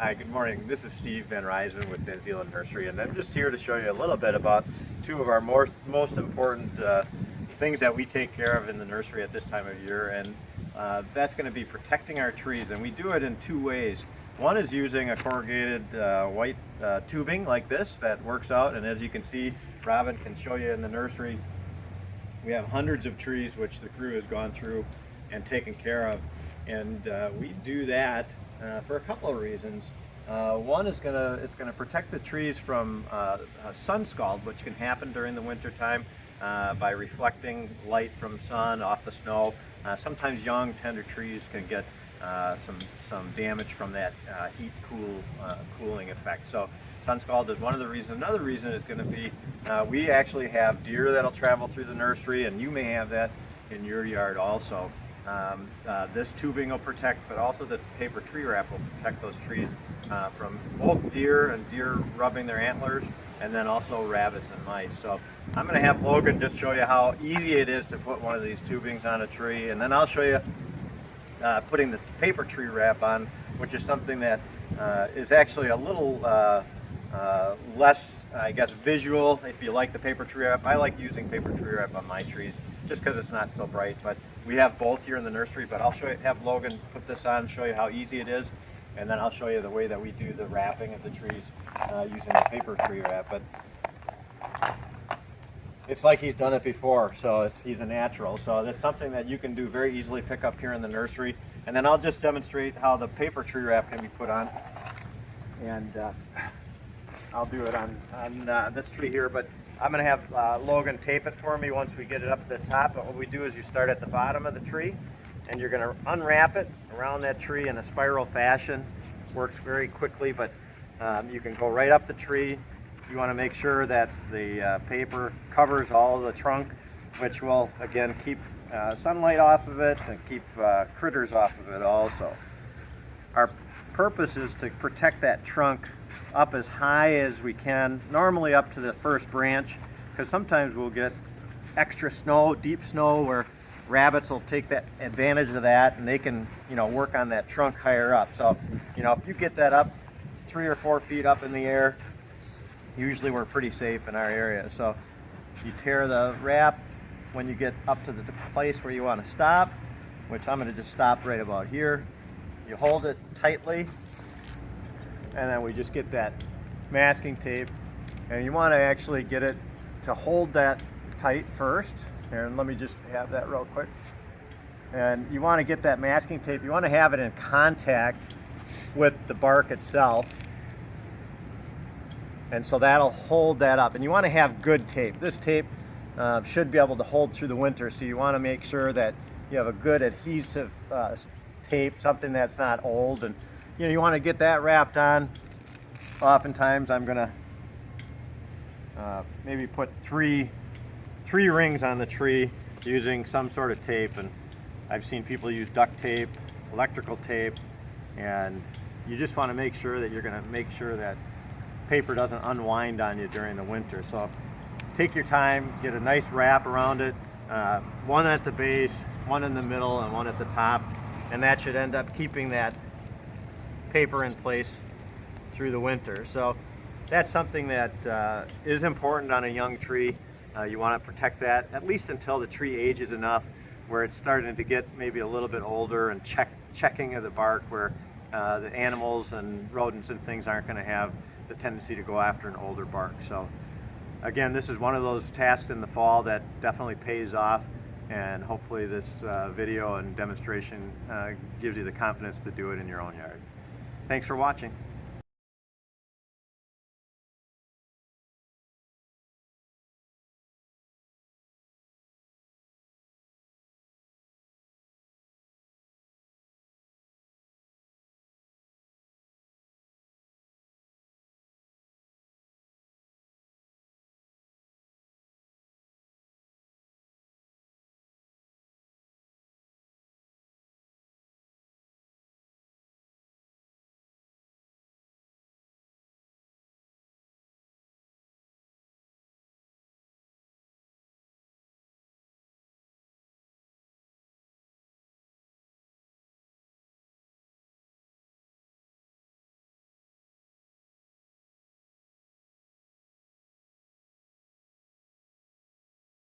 Hi, good morning. This is Steve Van Ryzin with Zeeland Nursery, and I'm just here to show you a little bit about two of our most important things that we take care of in the nursery at this time of year, and that's going to be protecting our trees, and we do it in two ways. One is using a corrugated white tubing like this that works out, and as you can see, Robin can show you in the nursery, we have hundreds of trees which the crew has gone through and taken care of, and we do that for a couple of reasons. One is it's gonna protect the trees from sun scald, which can happen during the winter time by reflecting light from sun off the snow. Sometimes young tender trees can get some damage from that cooling effect. So sun scald is one of the reasons. Another reason is going to be we actually have deer that'll travel through the nursery, and you may have that in your yard also. This tubing will protect, but also the paper tree wrap will protect those trees from both deer and deer rubbing their antlers, and then also rabbits and mice. So I'm going to have Logan just show you how easy it is to put one of these tubings on a tree, and then I'll show you putting the paper tree wrap on, which is something that is actually a little less, I guess, visual if you like the paper tree wrap. I like using paper tree wrap on my trees just because it's not so bright, but we have both here in the nursery. But I'll have Logan put this on, show you how easy it is, and then I'll show you the way that we do the wrapping of the trees using the paper tree wrap. But it's like he's done it before, so he's a natural. So that's something that you can do very easily, pick up here in the nursery. And then I'll just demonstrate how the paper tree wrap can be put on. And I'll do it on this tree here, but I'm going to have Logan tape it for me once we get it up to the top. But what we do is you start at the bottom of the tree, and you're going to unwrap it around that tree in a spiral fashion. Works very quickly, but you can go right up the tree. You want to make sure that the paper covers all of the trunk, which will again keep sunlight off of it and keep critters off of it also. Our purpose is to protect that trunk up as high as we can, normally up to the first branch, because sometimes we'll get extra snow, deep snow, where rabbits will take that advantage of that, and they can, work on that trunk higher up. So, if you get that up 3 or 4 feet up in the air, usually we're pretty safe in our area. So you tear the wrap when you get up to the place where you want to stop, which I'm going to just stop right about here. You hold it tightly, and then we just get that masking tape, and you want to actually get it to hold that tight first. And let me just have that real quick. And you want to get that masking tape, you want to have it in contact with the bark itself, and so that'll hold that up. And you want to have good tape. This tape should be able to hold through the winter, so you want to make sure that you have a good adhesive tape, something that's not old. And you want to get that wrapped on. Oftentimes I'm going to maybe put three rings on the tree using some sort of tape, and I've seen people use duct tape, electrical tape, and you just want to make sure that you're going to make sure that paper doesn't unwind on you during the winter. So take your time, get a nice wrap around it, one at the base, one in the middle, and one at the top, and that should end up keeping that paper in place through the winter. So that's something that is important on a young tree. You want to protect that at least until the tree ages enough where it's starting to get maybe a little bit older, and checking of the bark where the animals and rodents and things aren't going to have the tendency to go after an older bark. So again, this is one of those tasks in the fall that definitely pays off, and hopefully this video and demonstration gives you the confidence to do it in your own yard. Thanks for watching.